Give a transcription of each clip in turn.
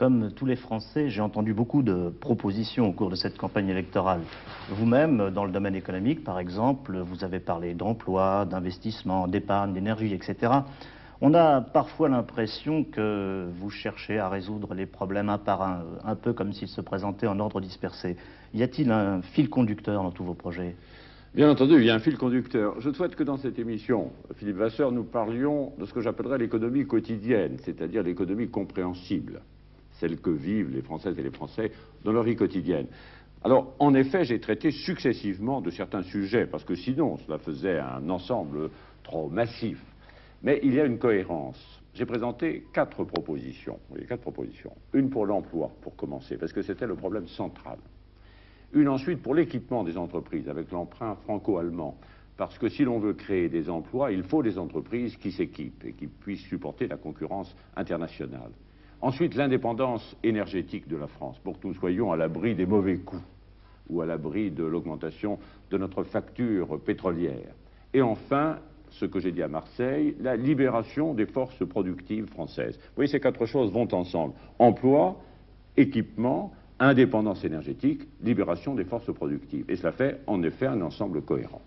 Comme tous les Français, j'ai entendu beaucoup de propositions au cours de cette campagne électorale. Vous-même, dans le domaine économique, par exemple, vous avez parlé d'emploi, d'investissement, d'épargne, d'énergie, etc. On a parfois l'impression que vous cherchez à résoudre les problèmes un par un peu comme s'ils se présentaient en ordre dispersé. Y a-t-il un fil conducteur dans tous vos projets? Bien entendu, il y a un fil conducteur. Je souhaite que dans cette émission, Philippe Vasseur, nous parlions de ce que j'appellerais l'économie quotidienne, c'est-à-dire l'économie compréhensible, celle que vivent les Françaises et les Français dans leur vie quotidienne. Alors, en effet, j'ai traité successivement de certains sujets, parce que sinon, cela faisait un ensemble trop massif. Mais il y a une cohérence. J'ai présenté 4 propositions. Oui, 4 propositions. Une pour l'emploi, pour commencer, parce que c'était le problème central. Une ensuite pour l'équipement des entreprises, avec l'emprunt franco-allemand. Parce que si l'on veut créer des emplois, il faut des entreprises qui s'équipent et qui puissent supporter la concurrence internationale. Ensuite, l'indépendance énergétique de la France, pour que nous soyons à l'abri des mauvais coups ou à l'abri de l'augmentation de notre facture pétrolière. Et enfin, ce que j'ai dit à Marseille, la libération des forces productives françaises. Vous voyez, ces 4 choses vont ensemble. Emploi, équipement, indépendance énergétique, libération des forces productives. Et cela fait en effet un ensemble cohérent.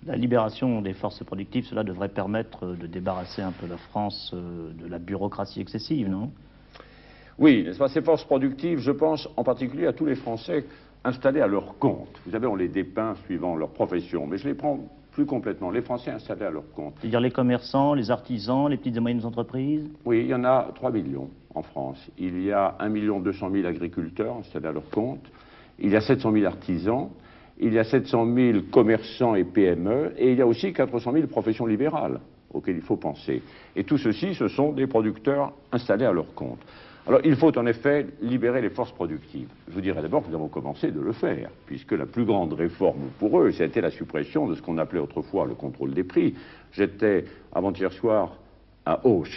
La libération des forces productives, cela devrait permettre de débarrasser un peu la France de la bureaucratie excessive, non? Oui, n'est-ce pas, ces forces productives, je pense en particulier à tous les Français installés à leur compte. Vous savez, on les dépeint suivant leur profession, mais je les prends plus complètement, les Français installés à leur compte. C'est-à-dire les commerçants, les artisans, les petites et moyennes entreprises? Oui, il y en a 3 millions en France. Il y a 1 200 000 agriculteurs installés à leur compte. Il y a 700 000 artisans. Il y a 700 000 commerçants et PME. Et il y a aussi 400 000 professions libérales auxquelles il faut penser. Et tout ceci, ce sont des producteurs installés à leur compte. Alors, il faut en effet libérer les forces productives. Je vous dirais d'abord que nous avons commencé de le faire, puisque la plus grande réforme pour eux, c'était la suppression de ce qu'on appelait autrefois le contrôle des prix. J'étais avant-hier soir à Auch,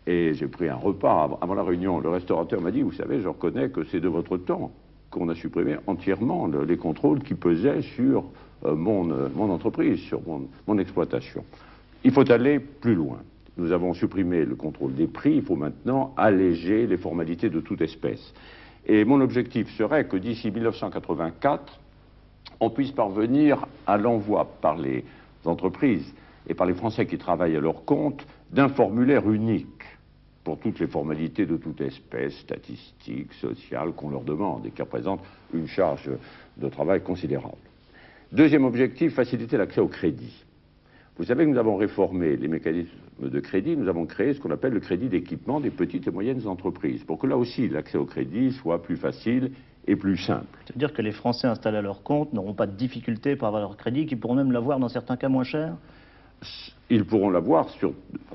et j'ai pris un repas avant la réunion. Le restaurateur m'a dit, vous savez, je reconnais que c'est de votre temps qu'on a supprimé entièrement les contrôles qui pesaient sur mon entreprise, sur mon exploitation. Il faut aller plus loin. Nous avons supprimé le contrôle des prix, il faut maintenant alléger les formalités de toute espèce. Et mon objectif serait que d'ici 1984, on puisse parvenir à l'envoi par les entreprises et par les Français qui travaillent à leur compte d'un formulaire unique pour toutes les formalités de toute espèce, statistiques, sociales, qu'on leur demande et qui représentent une charge de travail considérable. Deuxième objectif, faciliter l'accès au crédit. Vous savez que nous avons réformé les mécanismes de crédit, nous avons créé ce qu'on appelle le crédit d'équipement des petites et moyennes entreprises, pour que là aussi l'accès au crédit soit plus facile et plus simple. C'est-à-dire que les Français installés à leur compte n'auront pas de difficulté pour avoir leur crédit, qu'ils pourront même l'avoir dans certains cas moins cher? Ils pourront l'avoir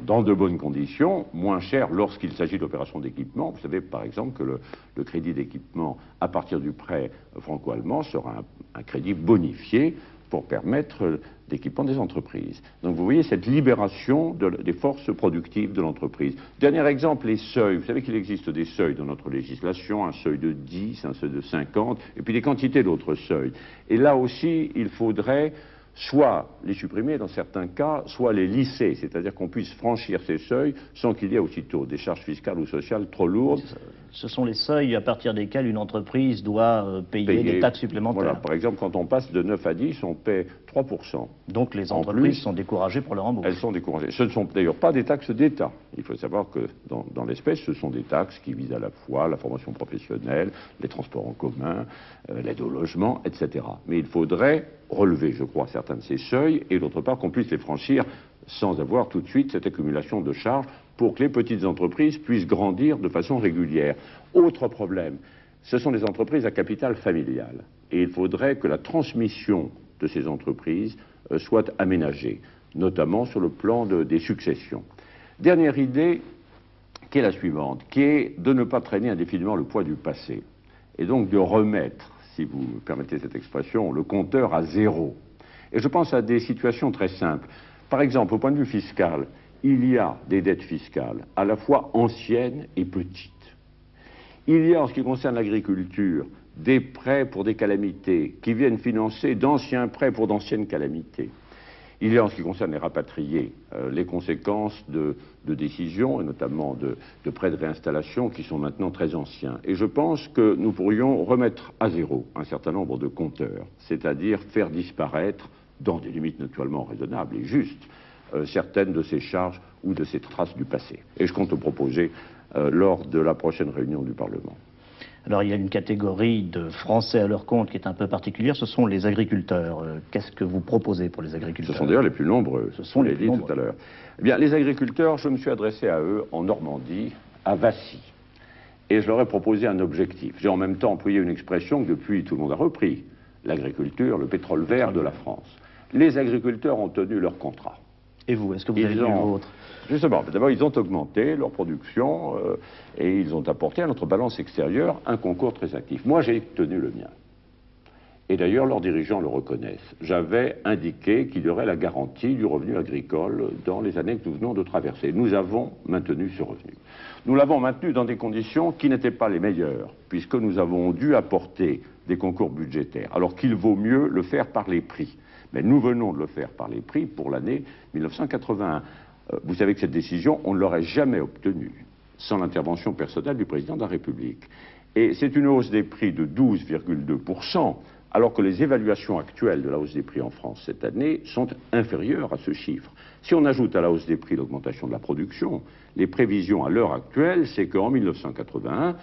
dans de bonnes conditions, moins cher lorsqu'il s'agit d'opérations d'équipement. Vous savez par exemple que le crédit d'équipement à partir du prêt franco-allemand sera un crédit bonifié pour permettre l'équipement des entreprises. Donc vous voyez cette libération des forces productives de l'entreprise. Dernier exemple, les seuils. Vous savez qu'il existe des seuils dans notre législation, un seuil de 10, un seuil de 50, et puis des quantités d'autres seuils. Et là aussi, il faudrait soit les supprimer dans certains cas, soit les lisser, c'est-à-dire qu'on puisse franchir ces seuils sans qu'il y ait aussitôt des charges fiscales ou sociales trop lourdes. Ce sont les seuils à partir desquels une entreprise doit payer des taxes supplémentaires. Voilà, par exemple, quand on passe de 9 à 10, on paie 3%. Donc les entreprises sont découragées pour leur embauche. Elles sont découragées. Ce ne sont d'ailleurs pas des taxes d'État. Il faut savoir que dans l'espèce, ce sont des taxes qui visent à la fois la formation professionnelle, les transports en commun, l'aide au logement, etc. Mais il faudrait relever, je crois, certains de ces seuils, et d'autre part qu'on puisse les franchir sans avoir tout de suite cette accumulation de charges pour que les petites entreprises puissent grandir de façon régulière. Autre problème, ce sont les entreprises à capital familial. Et il faudrait que la transmission de ces entreprises soit aménagée, notamment sur le plan des successions. Dernière idée, qui est la suivante, qui est de ne pas traîner indéfiniment le poids du passé, et donc de remettre, si vous me permettez cette expression, le compteur à zéro. Et je pense à des situations très simples. Par exemple, au point de vue fiscal, il y a des dettes fiscales à la fois anciennes et petites. Il y a, en ce qui concerne l'agriculture, des prêts pour des calamités qui viennent financer d'anciens prêts pour d'anciennes calamités. Il y a, en ce qui concerne les rapatriés, les conséquences de décisions, et notamment de prêts de réinstallation, qui sont maintenant très anciens. Et je pense que nous pourrions remettre à zéro un certain nombre de compteurs, c'est-à-dire faire disparaître, dans des limites naturellement raisonnables et justes, certaines de ces charges ou de ces traces du passé. Et je compte le proposer lors de la prochaine réunion du Parlement. Alors il y a une catégorie de Français à leur compte qui est un peu particulière, ce sont les agriculteurs. Qu'est-ce que vous proposez pour les agriculteurs? Ce sont d'ailleurs les plus nombreux, ce sont les plus nombreux. Tout à l'heure. Eh bien, les agriculteurs, je me suis adressé à eux en Normandie, à Vassy. Et je leur ai proposé un objectif. J'ai en même temps employé une expression que depuis tout le monde a repris. L'agriculture, le pétrole vert de la France. Les agriculteurs ont tenu leur contrat. Et vous, est-ce que vous avez tenu le vôtre? Justement, d'abord, ils ont augmenté leur production et ils ont apporté à notre balance extérieure un concours très actif. Moi, j'ai tenu le mien. Et d'ailleurs, leurs dirigeants le reconnaissent. J'avais indiqué qu'il y aurait la garantie du revenu agricole dans les années que nous venons de traverser. Nous avons maintenu ce revenu. Nous l'avons maintenu dans des conditions qui n'étaient pas les meilleures, puisque nous avons dû apporter des concours budgétaires, alors qu'il vaut mieux le faire par les prix. Mais nous venons de le faire par les prix pour l'année 1981. Vous savez que cette décision, on ne l'aurait jamais obtenue sans l'intervention personnelle du président de la République. Et c'est une hausse des prix de 12,2%, alors que les évaluations actuelles de la hausse des prix en France cette année sont inférieures à ce chiffre. Si on ajoute à la hausse des prix l'augmentation de la production, les prévisions à l'heure actuelle, c'est qu'en 1981,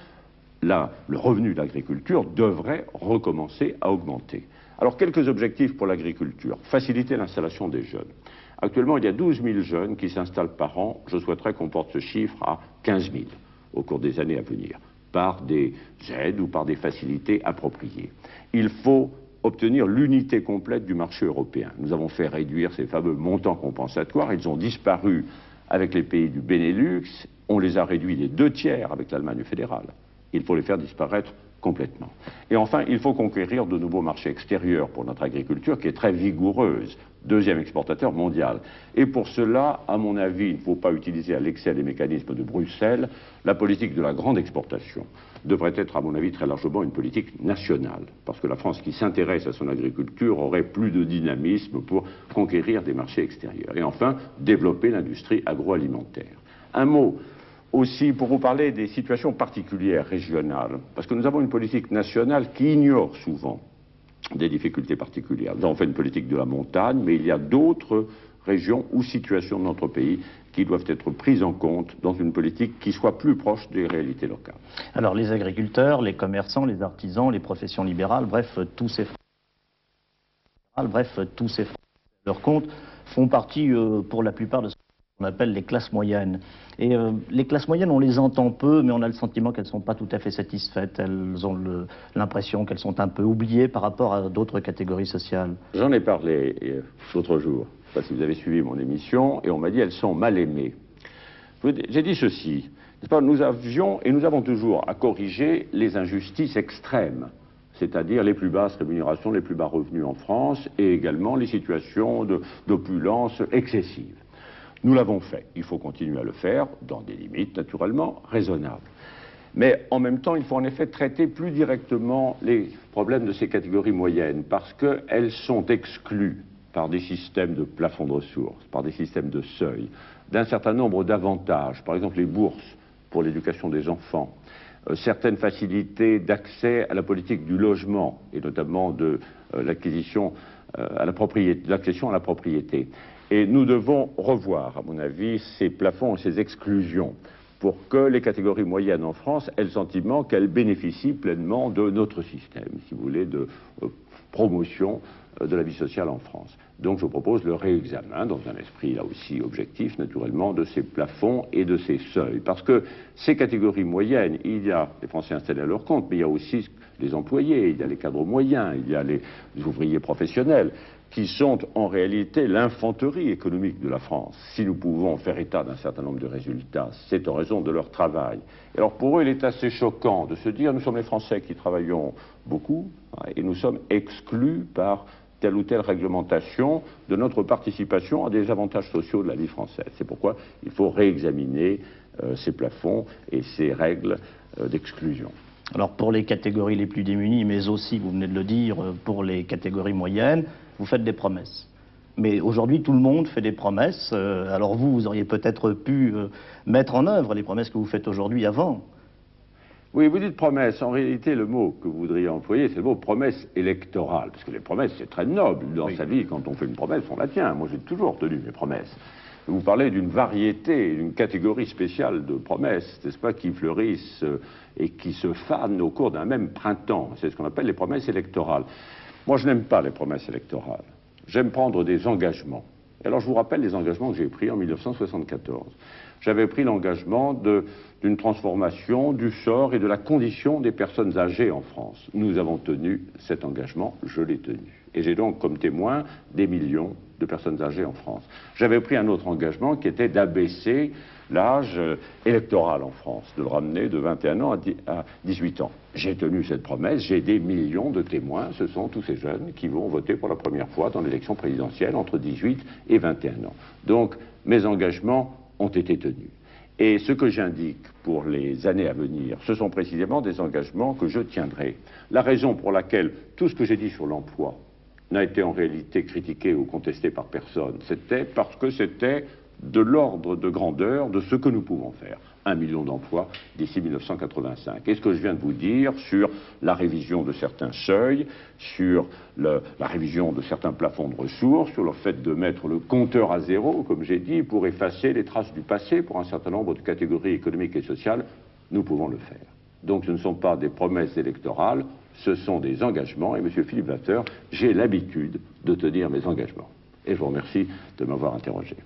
le revenu de l'agriculture devrait recommencer à augmenter. Alors, quelques objectifs pour l'agriculture. Faciliter l'installation des jeunes. Actuellement, il y a 12 000 jeunes qui s'installent par an. Je souhaiterais qu'on porte ce chiffre à 15 000 au cours des années à venir, par des aides ou par des facilités appropriées. Il faut obtenir l'unité complète du marché européen. Nous avons fait réduire ces fameux montants compensatoires. Ils ont disparu avec les pays du Benelux. On les a réduits des 2/3 avec l'Allemagne fédérale. Il faut les faire disparaître complètement. Et enfin, il faut conquérir de nouveaux marchés extérieurs pour notre agriculture qui est très vigoureuse, deuxième exportateur mondial. Et pour cela, à mon avis, il ne faut pas utiliser à l'excès les mécanismes de Bruxelles. La politique de la grande exportation devrait être, à mon avis, très largement une politique nationale. Parce que la France qui s'intéresse à son agriculture aurait plus de dynamisme pour conquérir des marchés extérieurs. Et enfin, développer l'industrie agroalimentaire. Un mot aussi pour vous parler des situations particulières régionales, parce que nous avons une politique nationale qui ignore souvent des difficultés particulières. Nous avons fait une politique de la montagne, mais il y a d'autres régions ou situations de notre pays qui doivent être prises en compte dans une politique qui soit plus proche des réalités locales. Alors les agriculteurs, les commerçants, les artisans, les professions libérales, bref, tous ces leur compte font partie pour la plupart de ce qu'on appelle les classes moyennes. Et les classes moyennes, on les entend peu, mais on a le sentiment qu'elles ne sont pas tout à fait satisfaites. Elles ont l'impression qu'elles sont un peu oubliées par rapport à d'autres catégories sociales. J'en ai parlé l'autre jour, je ne sais pas si vous avez suivi mon émission, et on m'a dit elles sont mal aimées. J'ai dit ceci, nous avions et nous avons toujours à corriger les injustices extrêmes, c'est-à-dire les plus basses rémunérations, les plus bas revenus en France, et également les situations d'opulence excessive. Nous l'avons fait. Il faut continuer à le faire, dans des limites naturellement raisonnables. Mais en même temps, il faut en effet traiter plus directement les problèmes de ces catégories moyennes, parce qu'elles sont exclues par des systèmes de plafond de ressources, par des systèmes de seuil, d'un certain nombre d'avantages, par exemple les bourses pour l'éducation des enfants, certaines facilités d'accès à la politique du logement, et notamment de l'acquisition à la propriété. Et nous devons revoir, à mon avis, ces plafonds et ces exclusions pour que les catégories moyennes en France aient le sentiment qu'elles bénéficient pleinement de notre système, si vous voulez, de promotion de la vie sociale en France. Donc je propose le réexamen, dans un esprit là aussi objectif, naturellement, de ces plafonds et de ces seuils. Parce que ces catégories moyennes, il y a les Français installés à leur compte, mais il y a aussi les employés, il y a les cadres moyens, il y a les ouvriers professionnels, qui sont en réalité l'infanterie économique de la France. Si nous pouvons faire état d'un certain nombre de résultats, c'est en raison de leur travail. Et alors pour eux, il est assez choquant de se dire, nous sommes les Français qui travaillons beaucoup, et nous sommes exclus par telle ou telle réglementation de notre participation à des avantages sociaux de la vie française. C'est pourquoi il faut réexaminer ces plafonds et ces règles d'exclusion. Alors pour les catégories les plus démunies, mais aussi, vous venez de le dire, pour les catégories moyennes, vous faites des promesses. Mais aujourd'hui, tout le monde fait des promesses. Alors vous auriez peut-être pu mettre en œuvre les promesses que vous faites aujourd'hui avant. Oui, vous dites promesse. En réalité, le mot que vous voudriez employer, c'est le mot promesse électorale. Parce que les promesses, c'est très noble. Dans sa vie, quand on fait une promesse, on la tient. Moi, j'ai toujours tenu mes promesses. Vous parlez d'une variété, d'une catégorie spéciale de promesses, n'est-ce pas, qui fleurissent et qui se fanent au cours d'un même printemps. C'est ce qu'on appelle les promesses électorales. Moi, je n'aime pas les promesses électorales. J'aime prendre des engagements. Alors, je vous rappelle les engagements que j'ai pris en 1974. J'avais pris l'engagement d'une transformation du sort et de la condition des personnes âgées en France. Nous avons tenu cet engagement, je l'ai tenu. Et j'ai donc comme témoin des millions de personnes âgées en France. J'avais pris un autre engagement qui était d'abaisser l'âge électoral en France, de le ramener de 21 ans à 18 ans. J'ai tenu cette promesse, j'ai des millions de témoins, ce sont tous ces jeunes qui vont voter pour la première fois dans l'élection présidentielle entre 18 et 21 ans. Donc mes engagements ont été tenus. Et ce que j'indique pour les années à venir, ce sont précisément des engagements que je tiendrai. La raison pour laquelle tout ce que j'ai dit sur l'emploi n'a été en réalité critiqué ou contesté par personne, c'était parce que c'était de l'ordre de grandeur de ce que nous pouvons faire. 1 million d'emplois d'ici 1985. Et ce que je viens de vous dire sur la révision de certains seuils, sur la révision de certains plafonds de ressources, sur le fait de mettre le compteur à zéro, comme j'ai dit, pour effacer les traces du passé pour un certain nombre de catégories économiques et sociales, nous pouvons le faire. Donc ce ne sont pas des promesses électorales, ce sont des engagements. Et M. Philippe Vatter, j'ai l'habitude de tenir mes engagements. Et je vous remercie de m'avoir interrogé.